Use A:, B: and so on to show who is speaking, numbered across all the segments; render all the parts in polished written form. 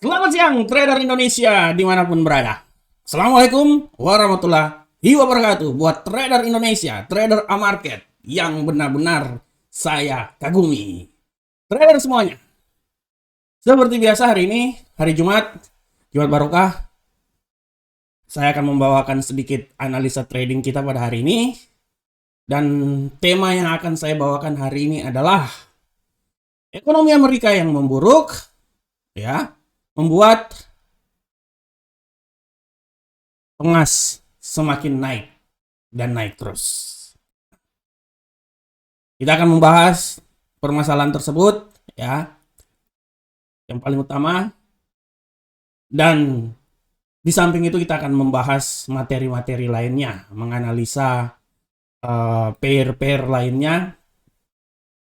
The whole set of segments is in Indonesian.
A: Selamat siang trader Indonesia dimanapun berada. Assalamualaikum warahmatullahi wabarakatuh. Buat trader Indonesia, trader A-Market yang benar-benar saya kagumi. Trader semuanya, seperti biasa hari ini, hari Jumat Barokah, saya akan membawakan sedikit analisa trading kita pada hari ini. Dan tema yang akan saya bawakan hari ini adalah ekonomi Amerika yang memburuk, ya, membuat pengas semakin naik dan naik terus. Kita akan membahas permasalahan tersebut, ya, yang paling utama. Dan di samping itu kita akan membahas materi-materi lainnya, menganalisa pair-pair lainnya,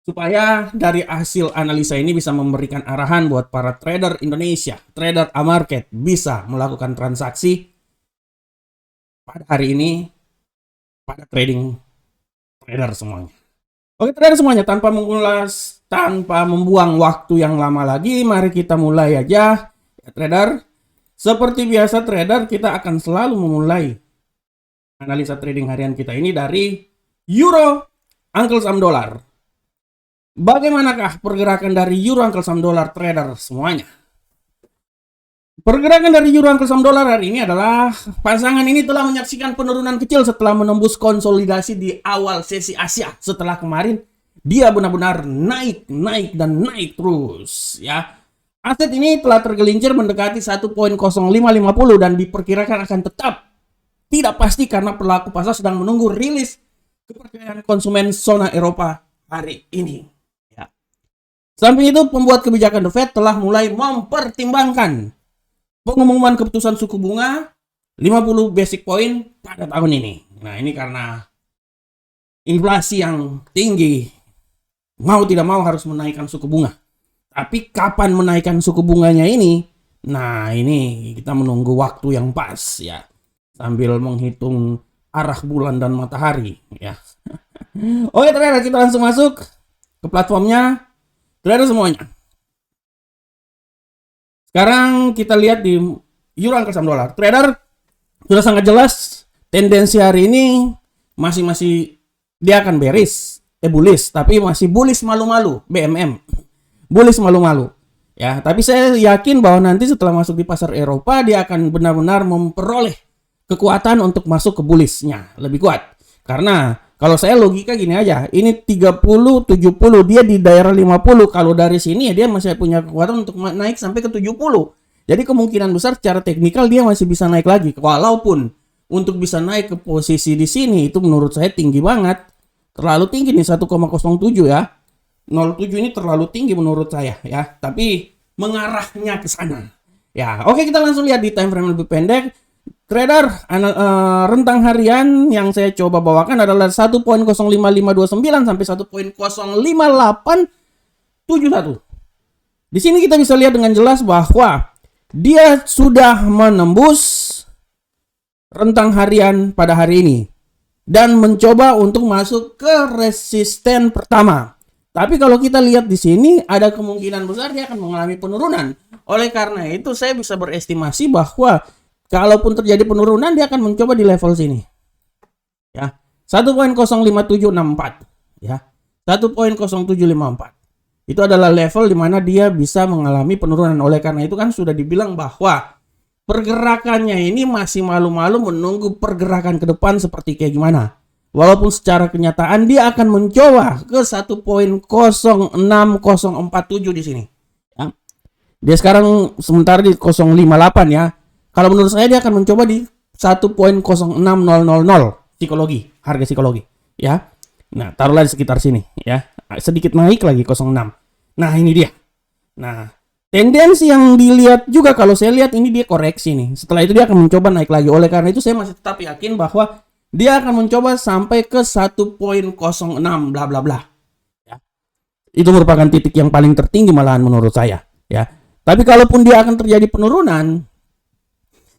A: supaya dari hasil analisa ini bisa memberikan arahan buat para trader Indonesia, trader A-Market bisa melakukan transaksi pada hari ini pada trading trader semuanya. Oke trader semuanya, tanpa mengulas, tanpa membuang waktu yang lama lagi, mari kita mulai aja ya trader. Seperti biasa trader, kita akan selalu memulai analisa trading harian kita ini dari euro uncle saham dolar. Bagaimanakah pergerakan dari euro uncle saham dolar trader semuanya? Pergerakan dari euro uncle saham dolar hari ini adalah pasangan ini telah menyaksikan penurunan kecil setelah menembus konsolidasi di awal sesi Asia. Setelah kemarin dia benar-benar naik terus ya. Aset ini telah tergelincir mendekati 1.0550 dan diperkirakan akan tetap tidak pasti karena pelaku pasar sedang menunggu rilis kepercayaan konsumen zona Eropa hari ini. Ya. Samping itu, pembuat kebijakan The Fed telah mulai mempertimbangkan pengumuman keputusan suku bunga 50 basic point pada tahun ini. Nah, ini karena inflasi yang tinggi, mau tidak mau harus menaikkan suku bunga. Tapi kapan menaikkan suku bunganya ini? Nah, ini kita menunggu waktu yang pas ya. Sambil menghitung arah bulan dan matahari ya. Oke trader, kita langsung masuk ke platformnya trader semuanya. Sekarang kita lihat di euro uncle saham dolar. Trader sudah sangat jelas tendensi hari ini masih dia akan bearish, bullish, tapi masih bullish malu-malu, BMM. Bullish malu-malu. Ya, tapi saya yakin bahwa nanti setelah masuk di pasar Eropa dia akan benar-benar memperoleh kekuatan untuk masuk ke bullishnya lebih kuat. Karena kalau saya logika gini aja, ini 30 70 dia di daerah 50. Kalau dari sini ya dia masih punya kekuatan untuk naik sampai ke 70. Jadi kemungkinan besar secara teknikal dia masih bisa naik lagi. Walaupun untuk bisa naik ke posisi di sini itu menurut saya tinggi banget. Terlalu tinggi nih 1,07 ya. 07 ini terlalu tinggi menurut saya ya. Tapi mengarahnya ke sana. Ya, oke kita langsung lihat di time frame lebih pendek. Trader, rentang harian yang saya coba bawakan adalah 1.05529 sampai 1.05871. Di sini kita bisa lihat dengan jelas bahwa dia sudah menembus rentang harian pada hari ini dan mencoba untuk masuk ke resisten pertama. Tapi kalau kita lihat di sini ada kemungkinan besar dia akan mengalami penurunan. Oleh karena itu saya bisa berestimasi bahwa kalaupun terjadi penurunan, dia akan mencoba di level sini. Ya, 1.05764 ya. 1.0754. Itu adalah level di mana dia bisa mengalami penurunan. Oleh karena itu kan sudah dibilang bahwa pergerakannya ini masih malu-malu menunggu pergerakan ke depan seperti kayak gimana. Walaupun secara kenyataan dia akan mencoba ke 1.06047 di sini. Ya. Dia sekarang sementara di 058 ya. Kalau menurut saya dia akan mencoba di 1.06000 psikologi, harga psikologi, ya. Nah, taruhlah di sekitar sini, ya. Sedikit naik lagi 06. Nah, ini dia. Nah, tendensi yang dilihat juga kalau saya lihat ini dia koreksi nih. Setelah itu dia akan mencoba naik lagi. Oleh karena itu saya masih tetap yakin bahwa dia akan mencoba sampai ke 1.06 bla bla bla. Ya. Itu merupakan titik yang paling tertinggi malahan menurut saya, ya. Tapi kalaupun dia akan terjadi penurunan,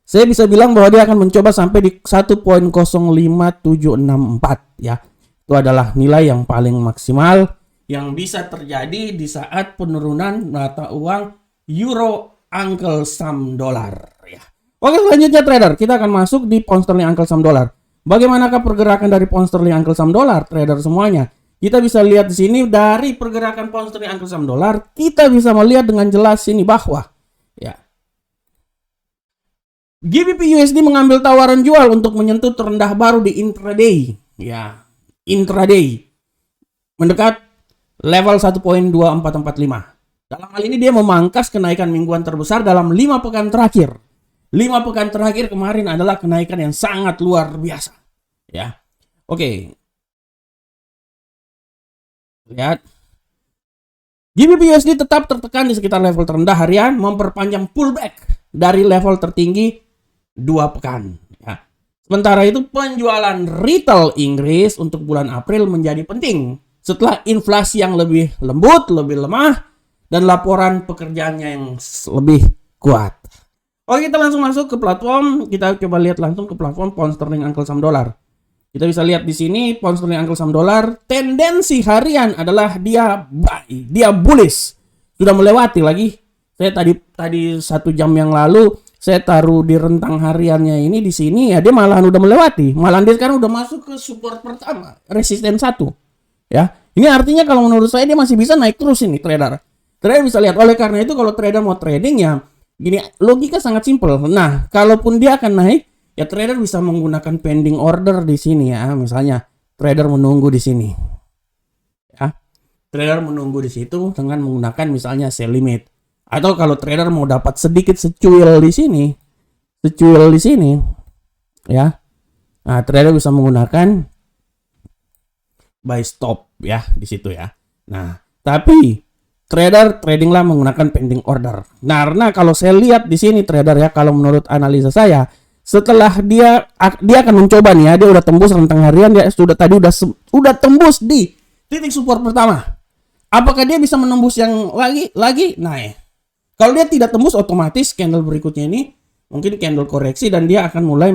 A: saya bisa bilang bahwa dia akan mencoba sampai di 1.05764 ya. Itu adalah nilai yang paling maksimal yang bisa terjadi di saat penurunan mata uang euro Uncle Sam Dollar ya. Oke, selanjutnya trader, kita akan masuk di pound sterling Uncle Sam Dollar. Bagaimanakah pergerakan dari pound sterling Uncle Sam Dollar, trader semuanya? Kita bisa lihat di sini dari pergerakan pound sterling Uncle Sam Dollar, kita bisa melihat dengan jelas ini bahwa ya GBP USD mengambil tawaran jual untuk menyentuh terendah baru di intraday. Ya, intraday mendekat level 1.2445. Dalam hal ini dia memangkas kenaikan mingguan terbesar dalam 5 pekan terakhir. 5 pekan terakhir kemarin adalah kenaikan yang sangat luar biasa. Ya. Oke. Lihat. GBP USD tetap tertekan di sekitar level terendah harian, memperpanjang pullback dari level tertinggi 2 pekan. Ya. Sementara itu penjualan retail Inggris untuk bulan April menjadi penting setelah inflasi yang lebih lembut, lebih lemah, dan laporan pekerjaannya yang lebih kuat. Oke, kita langsung masuk ke platform. Kita coba lihat langsung ke platform pound sterling Uncle Sam Dollar. Kita bisa lihat di sini pound sterling Uncle Sam Dollar, tendensi harian adalah dia buy, dia bullish. Sudah melewati lagi. Saya tadi 1 jam yang lalu saya taruh di rentang hariannya ini di sini ya, dia malahan udah melewati. Malahan dia sekarang udah masuk ke support pertama, resisten 1. Ya. Ini artinya kalau menurut saya dia masih bisa naik terus ini trader. Trader bisa lihat. Oleh karena itu kalau trader mau trading ya gini, logika sangat simpel. Nah, kalaupun dia akan naik, ya trader bisa menggunakan pending order di sini ya. Misalnya trader menunggu di sini. Ya. Trader menunggu di situ dengan menggunakan misalnya sell limit. Atau kalau trader mau dapat sedikit secuil di sini, ya. Nah, trader bisa menggunakan buy stop ya di situ ya. Nah, tapi trader tradinglah menggunakan pending order. Nah, karena kalau saya lihat di sini trader ya, kalau menurut analisa saya, setelah dia akan mencoba nih ya, dia udah tembus rentang harian, dia udah tembus di titik support pertama. Apakah dia bisa menembus yang lagi? Nah, kalau dia tidak tembus, otomatis candle berikutnya ini mungkin candle koreksi dan dia akan mulai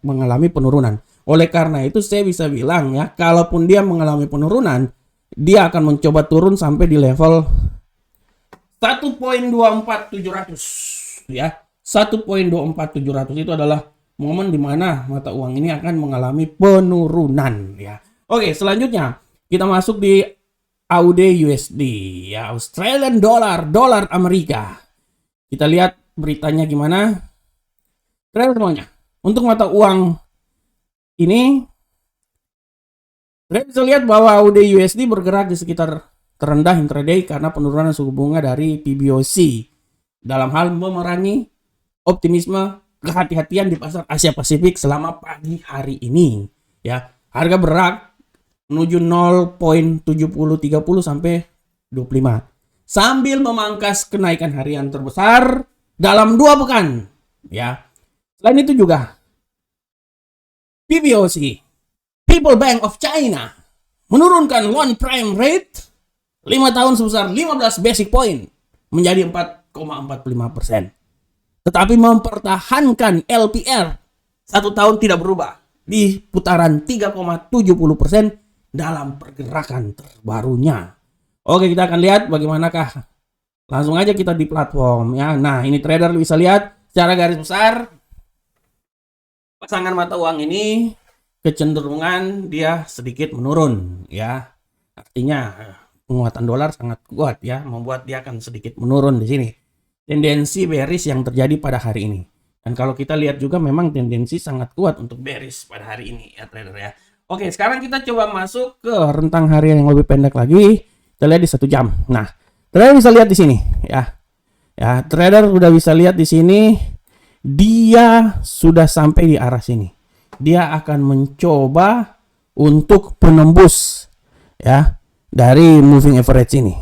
A: mengalami penurunan. Oleh karena itu saya bisa bilang ya, kalaupun dia mengalami penurunan, dia akan mencoba turun sampai di level 1.24700 ya. 1.24700 itu adalah momen di mana mata uang ini akan mengalami penurunan ya. Oke, selanjutnya kita masuk di AUD USD ya, Australian Dollar, dolar Amerika. Kita lihat beritanya gimana. Trader semuanya. Untuk mata uang ini, trader bisa lihat bahwa AUD USD bergerak di sekitar terendah intraday karena penurunan suku bunga dari PBOC dalam hal memerangi optimisme kehati-hatian di pasar Asia Pasifik selama pagi hari ini ya. Harga berat menuju 0.7030 sampai 25 sambil memangkas kenaikan harian terbesar dalam 2 pekan ya. Selain itu juga PBOC, People Bank of China, menurunkan one prime rate 5 tahun sebesar 15 basic point menjadi 4,45%. Tetapi mempertahankan LPR 1 tahun tidak berubah di putaran 3,70% dalam pergerakan terbarunya. Oke, kita akan lihat bagaimanakah. Langsung aja kita di platform ya. Nah, ini trader bisa lihat secara garis besar pasangan mata uang ini kecenderungan dia sedikit menurun ya. Artinya penguatan dolar sangat kuat ya, membuat dia akan sedikit menurun di sini. Tendensi bearish yang terjadi pada hari ini. Dan kalau kita lihat juga memang tendensi sangat kuat untuk bearish pada hari ini ya trader ya. Oke, sekarang kita coba masuk ke rentang harian yang lebih pendek lagi. Kita lihat di 1 jam. Nah, trader bisa lihat di sini ya. Ya, trader udah bisa lihat di sini dia sudah sampai di arah sini. Dia akan mencoba untuk penembus ya dari moving average ini.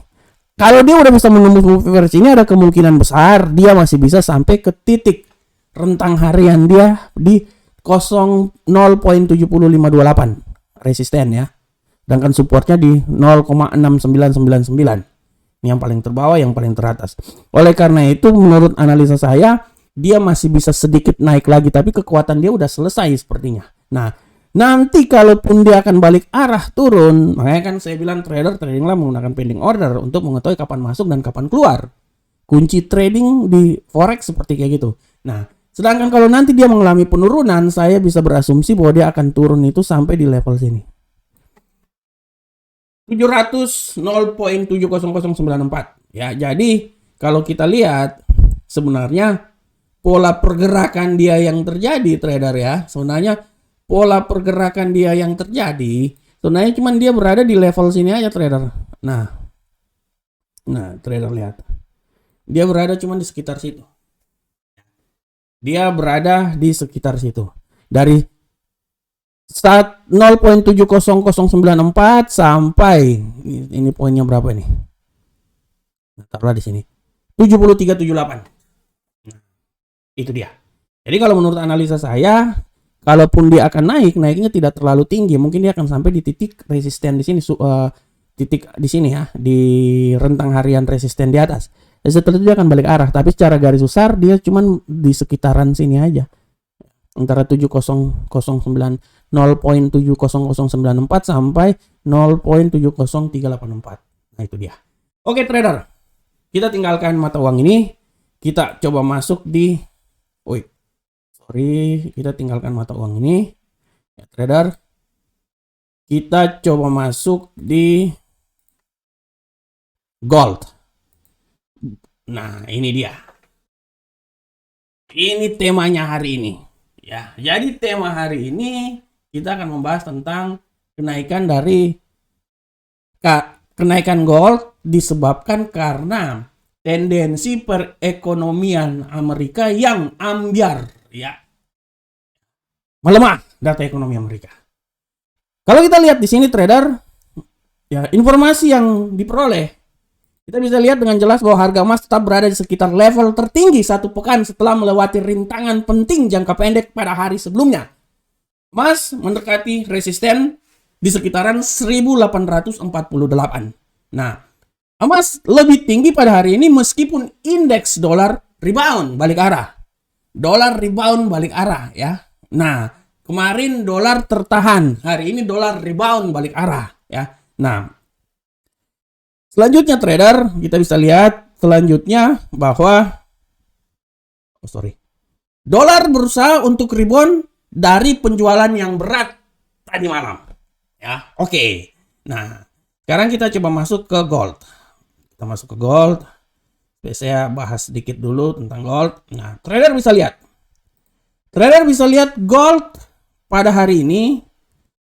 A: Kalau dia udah bisa menembus moving average ini, ada kemungkinan besar dia masih bisa sampai ke titik rentang harian dia di 0.70528 resisten ya. Sedangkan supportnya di 0,6999. Ini yang paling terbawah, yang paling teratas. Oleh karena itu menurut analisa saya dia masih bisa sedikit naik lagi, tapi kekuatan dia udah selesai sepertinya. Nah, nanti kalaupun dia akan balik arah turun, makanya kan saya bilang trader tradinglah menggunakan pending order untuk mengetahui kapan masuk dan kapan keluar. Kunci trading di forex seperti kayak gitu. Nah, sedangkan kalau nanti dia mengalami penurunan, saya bisa berasumsi bahwa dia akan turun itu sampai di level sini. 700 0.70094. Ya, jadi kalau kita lihat sebenarnya pola pergerakan dia yang terjadi trader ya. Sebenarnya pola pergerakan dia yang terjadi sebenarnya cuman dia berada di level sini aja trader. Nah, trader lihat. Dia berada cuma di sekitar situ. Dia berada di sekitar situ. Dari 0.70094 sampai ini poinnya berapa nih? Taruhlah di sini. 7378. Nah, itu dia. Jadi kalau menurut analisa saya, kalaupun dia akan naiknya tidak terlalu tinggi, mungkin dia akan sampai di titik resisten di sini, titik di sini ya, di rentang harian resisten di atas. Dan setelah itu dia akan balik arah, tapi secara garis besar dia cuman di sekitaran sini aja. Antara 0.70094 sampai 0.70384. Nah, itu dia. Oke, trader. Kita tinggalkan mata uang ini. Kita coba masuk di kita tinggalkan mata uang ini. Ya, trader. Kita coba masuk di gold. Nah, ini dia. Ini temanya hari ini. Ya, jadi tema hari ini kita akan membahas tentang kenaikan gold disebabkan karena tendensi perekonomian Amerika yang ambyar, ya. Melemah data ekonomi Amerika. Kalau kita lihat di sini trader, ya, informasi yang diperoleh, kita bisa lihat dengan jelas bahwa harga emas tetap berada di sekitar level tertinggi satu pekan setelah melewati rintangan penting jangka pendek pada hari sebelumnya. Emas mendekati resisten di sekitaran 1848. Nah, emas lebih tinggi pada hari ini meskipun indeks dolar rebound balik arah. Dolar rebound balik arah ya. Nah, kemarin dolar tertahan, hari ini dolar rebound balik arah ya. Nah, selanjutnya trader, kita bisa lihat selanjutnya bahwa dolar berusaha untuk rebound dari penjualan yang berat tadi malam. Ya, oke. Nah, sekarang kita coba masuk ke gold. Kita masuk ke gold. Saya bahas sedikit dulu tentang gold. Nah, trader bisa lihat. Trader bisa lihat gold pada hari ini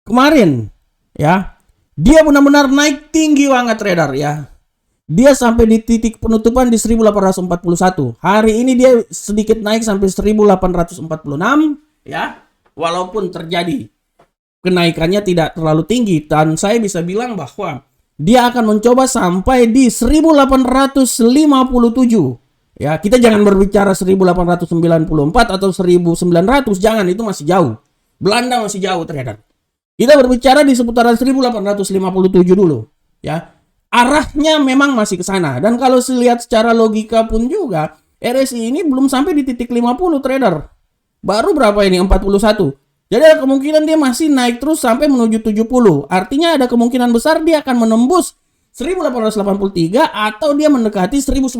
A: kemarin ya. Dia benar-benar naik tinggi banget trader ya. Dia sampai di titik penutupan di 1841. Hari ini dia sedikit naik sampai 1846 ya. Walaupun terjadi kenaikannya tidak terlalu tinggi, dan saya bisa bilang bahwa dia akan mencoba sampai di 1857. Ya, kita jangan berbicara 1894 atau 1900, jangan, itu masih jauh. Belanda masih jauh trader. Kita berbicara di seputaran 1857 dulu, ya. Arahnya memang masih ke sana. Dan kalau dilihat secara logika pun juga, RSI ini belum sampai di titik 50 trader. Baru berapa ini? 41. Jadi ada kemungkinan dia masih naik terus sampai menuju 70. Artinya ada kemungkinan besar dia akan menembus 1883 atau dia mendekati 1900.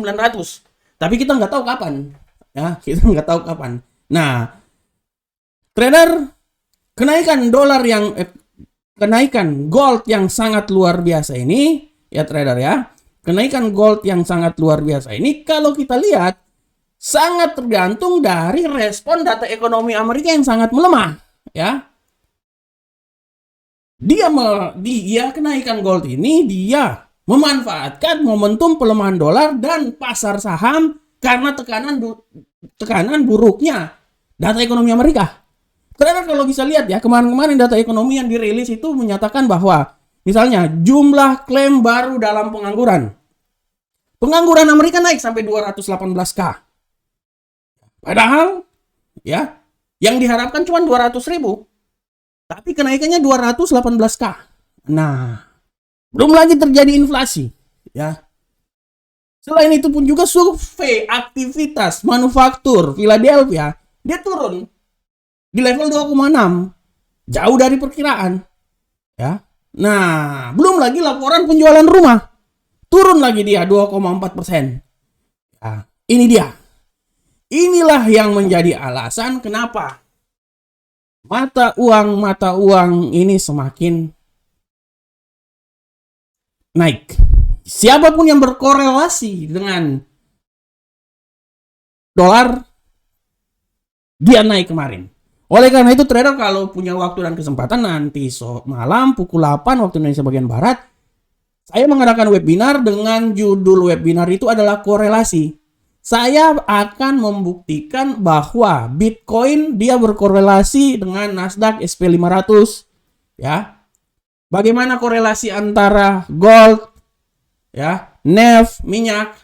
A: Tapi kita nggak tahu kapan. Ya, kita nggak tahu kapan. Nah, trader, kenaikan gold yang sangat luar biasa ini, ya trader ya, kenaikan gold yang sangat luar biasa ini kalau kita lihat sangat tergantung dari respon data ekonomi Amerika yang sangat melemah, ya. Dia kenaikan gold ini dia memanfaatkan momentum pelemahan dolar dan pasar saham karena tekanan buruknya data ekonomi Amerika. Trader kalau bisa lihat ya, kemarin-kemarin data ekonomi yang dirilis itu menyatakan bahwa misalnya jumlah klaim baru dalam pengangguran. Pengangguran Amerika naik sampai 218.000. Padahal ya, yang diharapkan cuma 200.000. Tapi kenaikannya 218.000. Nah, belum lagi terjadi inflasi, ya. Selain itu pun juga survei aktivitas manufaktur Philadelphia dia turun di level 2,6, jauh dari perkiraan, ya. Nah, belum lagi laporan penjualan rumah turun lagi dia 2,4%. Nah, ini dia. Inilah yang menjadi alasan kenapa mata uang ini semakin naik. Siapapun yang berkorelasi dengan dolar, dia naik kemarin. Oleh karena itu trader kalau punya waktu dan kesempatan nanti malam pukul 8 waktu Indonesia bagian Barat, saya mengadakan webinar dengan judul webinar itu adalah korelasi. Saya akan membuktikan bahwa Bitcoin dia berkorelasi dengan Nasdaq SP 500, ya. Bagaimana korelasi antara gold, ya, neft, minyak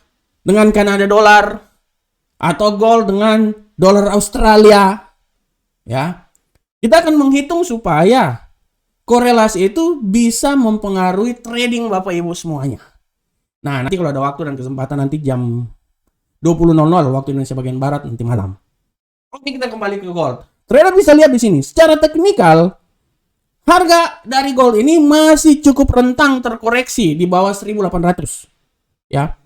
A: dengan Kanada dolar atau gold dengan dolar Australia. Ya, kita akan menghitung supaya korelasi itu bisa mempengaruhi trading Bapak Ibu semuanya. Nah, nanti kalau ada waktu dan kesempatan nanti jam 20.00 waktu Indonesia bagian Barat nanti malam. Oke, kita kembali ke gold. Trader bisa lihat di sini, secara teknikal harga dari gold ini masih cukup rentang terkoreksi di bawah 1.800. Ya.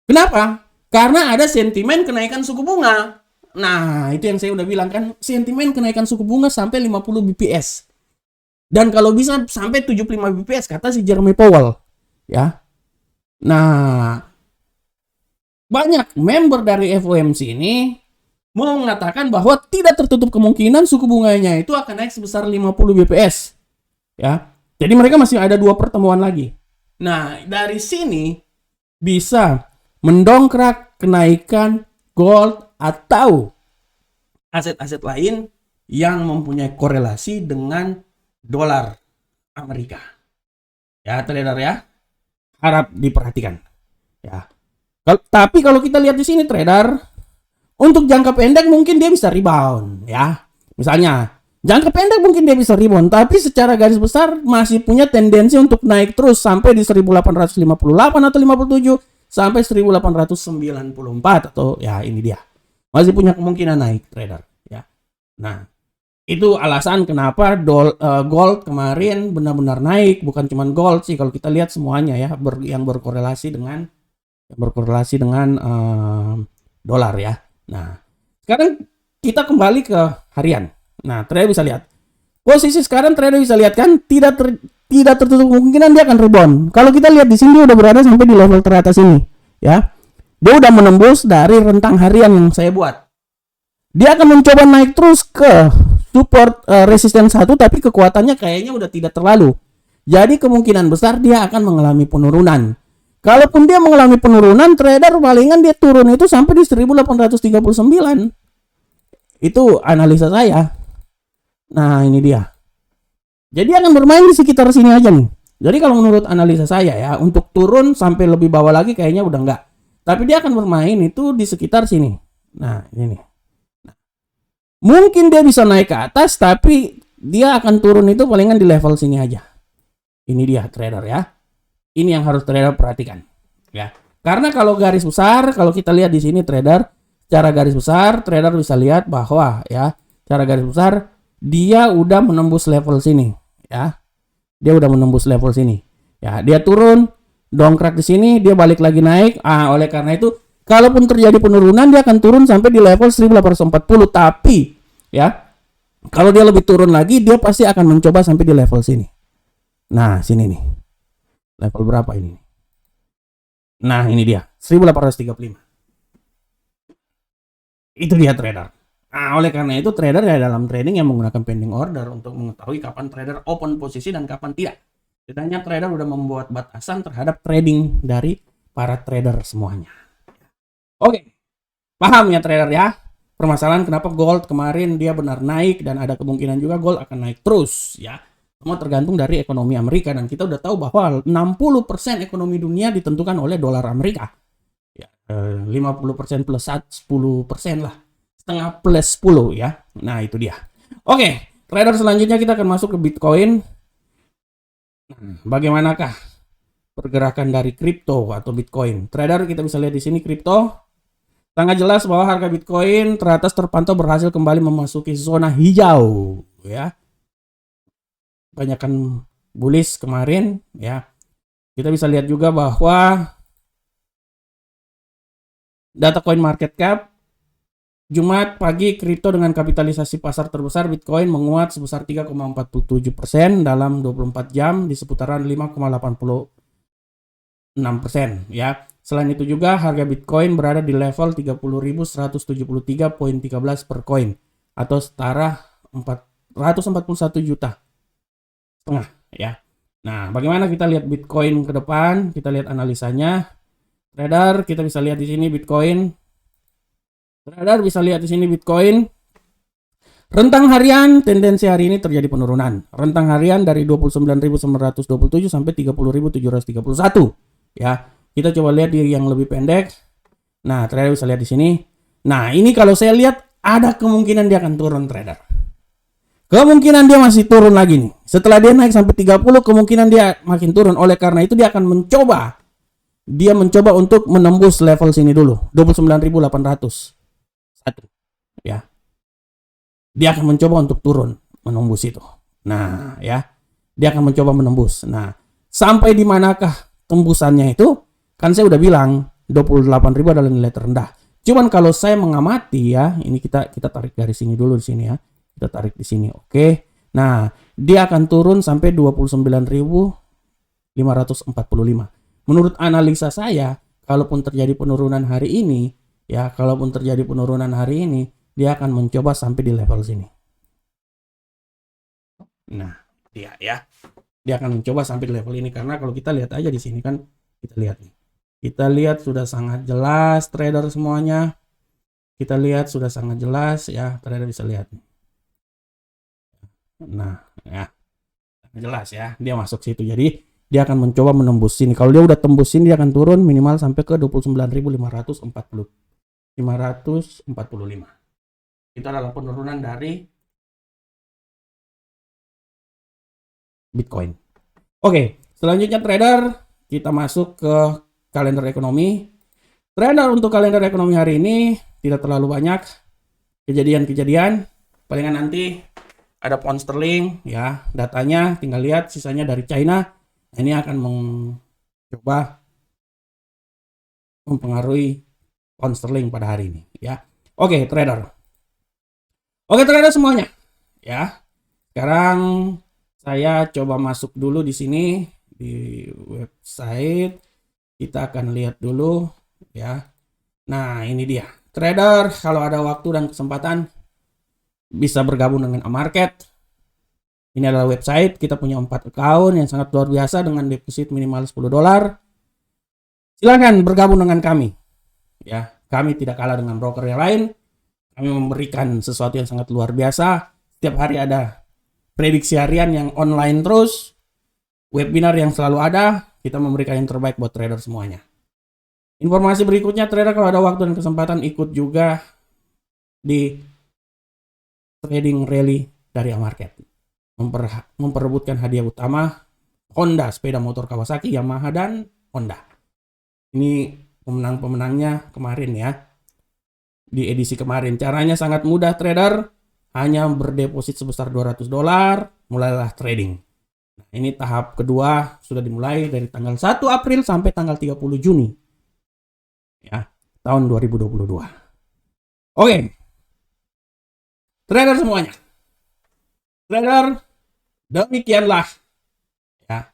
A: Kenapa? Karena ada sentimen kenaikan suku bunga. Nah, itu yang saya udah bilang kan, sentimen kenaikan suku bunga sampai 50 BPS. Dan kalau bisa sampai 75 BPS kata si Jeremy Powell, ya. Nah, banyak member dari FOMC ini mau mengatakan bahwa tidak tertutup kemungkinan suku bunganya itu akan naik sebesar 50 BPS. Ya. Jadi mereka masih ada 2 pertemuan lagi. Nah, dari sini bisa mendongkrak kenaikan gold atau aset-aset lain yang mempunyai korelasi dengan dolar Amerika. Ya, trader ya. Harap diperhatikan. Ya. Tapi kalau kita lihat di sini trader, untuk jangka pendek mungkin dia bisa rebound, ya. Misalnya, jangka pendek mungkin dia bisa rebound, tapi secara garis besar masih punya tendensi untuk naik terus sampai di 1858 atau 57 sampai 1894 atau ya ini dia. Masih punya kemungkinan naik trader, ya. Nah, itu alasan kenapa gold kemarin benar-benar naik, bukan cuma gold sih kalau kita lihat semuanya ya yang berkorelasi dengan dolar ya. Nah, sekarang kita kembali ke harian. Nah, trader bisa lihat. Posisi sekarang trader bisa lihat kan tidak tertutup kemungkinan dia akan rebound. Kalau kita lihat di sini dia udah berada sampai di level teratas ini, ya. Dia udah menembus dari rentang harian yang saya buat. Dia akan mencoba naik terus ke support resisten 1 tapi kekuatannya kayaknya udah tidak terlalu. Jadi kemungkinan besar dia akan mengalami penurunan. Kalaupun dia mengalami penurunan, trader palingan dia turun itu sampai di 1839. Itu analisa saya. Nah, ini dia. Jadi akan bermain di sekitar sini aja nih. Jadi kalau menurut analisa saya ya, untuk turun sampai lebih bawah lagi kayaknya udah enggak. Tapi dia akan bermain itu di sekitar sini. Nah, ini nih. Nah, mungkin dia bisa naik ke atas, tapi dia akan turun itu palingan di level sini aja. Ini dia trader ya. Ini yang harus trader perhatikan. Ya. Karena kalau garis besar, kalau kita lihat di sini trader, secara garis besar, trader bisa lihat bahwa ya, secara garis besar dia udah menembus level sini, ya. Dia udah menembus level sini. Ya, dia turun, dongkrak di sini, dia balik lagi naik. Oleh karena itu, kalaupun terjadi penurunan dia akan turun sampai di level 1840, tapi ya, kalau dia lebih turun lagi dia pasti akan mencoba sampai di level sini. Nah, sini nih. Level berapa ini? Nah, ini dia, 1835. Itu dia trader. Oleh karena itu trader ya dalam trading yang menggunakan pending order untuk mengetahui kapan trader open posisi dan kapan tidak. Setidaknya trader udah membuat batasan terhadap trading dari para trader semuanya. Oke, paham ya trader ya? Permasalahan kenapa gold kemarin dia benar naik dan ada kemungkinan juga gold akan naik terus ya. Semua tergantung dari ekonomi Amerika dan kita udah tahu bahwa 60% ekonomi dunia ditentukan oleh dolar Amerika. Ya, 50% plus 10% lah. Setengah plus 10 ya. Nah, itu dia. Oke, trader selanjutnya kita akan masuk ke Bitcoin. Bagaimanakah pergerakan dari kripto atau Bitcoin? Trader kita bisa lihat di sini kripto. Sangat jelas bahwa harga Bitcoin teratas terpantau berhasil kembali memasuki zona hijau ya. Banyakan bullish kemarin ya. Kita bisa lihat juga bahwa Data coin market cap. Jumat pagi, kripto dengan kapitalisasi pasar terbesar Bitcoin menguat sebesar 3,47% dalam 24 jam di seputaran 5,86% ya. Selain itu juga harga Bitcoin berada di level 30.173,13 per koin atau setara 441 juta setengah ya. Nah, bagaimana kita lihat Bitcoin ke depan? Kita lihat analisanya. Trader, kita bisa lihat di sini Bitcoin. Trader bisa lihat di sini Bitcoin. Rentang harian tendensi hari ini terjadi penurunan. Rentang harian dari 29.927 sampai 30.731 ya. Kita coba lihat di yang lebih pendek. Nah, trader bisa lihat di sini. Nah, ini kalau saya lihat ada kemungkinan dia akan turun, trader. Kemungkinan dia masih turun lagi nih. Setelah dia naik sampai 30, kemungkinan dia makin turun. Oleh karena itu dia akan mencoba untuk menembus level sini dulu, 29.800. Ya. Dia akan mencoba untuk turun menembus itu. Nah, ya. Dia akan mencoba menembus. Nah, sampai di manakah tembusannya itu? Kan saya udah bilang 28.000 adalah nilai terendah. Cuman kalau saya mengamati ya, ini kita tarik dari sini dulu di sini ya. Kita tarik di sini. Oke. Nah, dia akan turun sampai 29.545. Menurut analisa saya, kalaupun terjadi penurunan hari ini, dia akan mencoba sampai di level sini. Nah, dia akan mencoba sampai di level ini karena kalau kita lihat aja di sini kan, kita lihat nih. Kita lihat sudah sangat jelas trader semuanya. Kita lihat sudah sangat jelas ya, trader bisa lihat. Nah, ya. Jelas ya, dia masuk situ. Jadi dia akan mencoba menembus sini. Kalau dia udah tembus sini, dia akan turun minimal sampai ke 29.545. Itu adalah penurunan dari Bitcoin. Oke, selanjutnya trader, kita masuk ke kalender ekonomi. Trader, untuk kalender ekonomi hari ini tidak terlalu banyak kejadian-kejadian. Palingan nanti ada pound sterling ya, datanya tinggal lihat, sisanya dari China. Ini akan mencoba mempengaruhi pound sterling pada hari ini ya. Oke, trader semuanya ya. Sekarang saya coba masuk dulu di sini di website. Kita akan lihat dulu ya. Nah, ini dia. Trader, kalau ada waktu dan kesempatan bisa bergabung dengan Amarket. Ini adalah website. Kita punya 4 account yang sangat luar biasa dengan deposit minimal $10. Silakan bergabung dengan kami. Ya, kami tidak kalah dengan broker yang lain. Kami memberikan sesuatu yang sangat luar biasa. Setiap hari ada prediksi harian yang online terus. Webinar yang selalu ada. Kita memberikan yang terbaik buat trader semuanya. Informasi berikutnya, trader kalau ada waktu dan kesempatan ikut juga di trading rally dari Amarket. Memperebutkan hadiah utama Honda, sepeda motor Kawasaki, Yamaha, dan Honda. Ini pemenang-pemenangnya kemarin ya. Di edisi kemarin. Caranya sangat mudah, trader. Hanya berdeposit sebesar $200, mulailah trading. Nah, ini tahap kedua sudah dimulai dari tanggal 1 April sampai tanggal 30 Juni. Ya, tahun 2022. Oke. Trader semuanya. Trader, demikianlah ya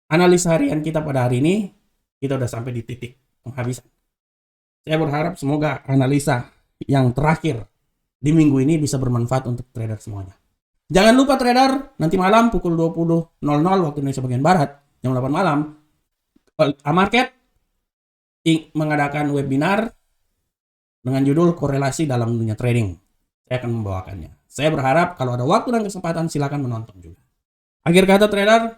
A: analisa harian kita pada hari ini. Kita udah sampai di titik penghabisan. Saya berharap semoga analisa yang terakhir di minggu ini bisa bermanfaat untuk trader semuanya. Jangan lupa trader, nanti malam pukul 20.00 waktu Indonesia bagian Barat, jam 8 malam, Amarket mengadakan webinar dengan judul korelasi dalam dunia trading. Saya akan membawakannya. Saya berharap kalau ada waktu dan kesempatan silakan menonton juga. Akhir kata trader,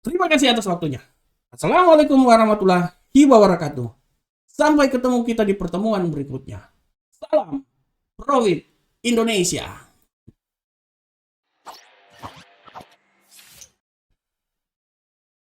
A: terima kasih atas waktunya. Assalamualaikum warahmatullahi wabarakatuh. Sampai ketemu kita di pertemuan berikutnya. Salam Profit Indonesia.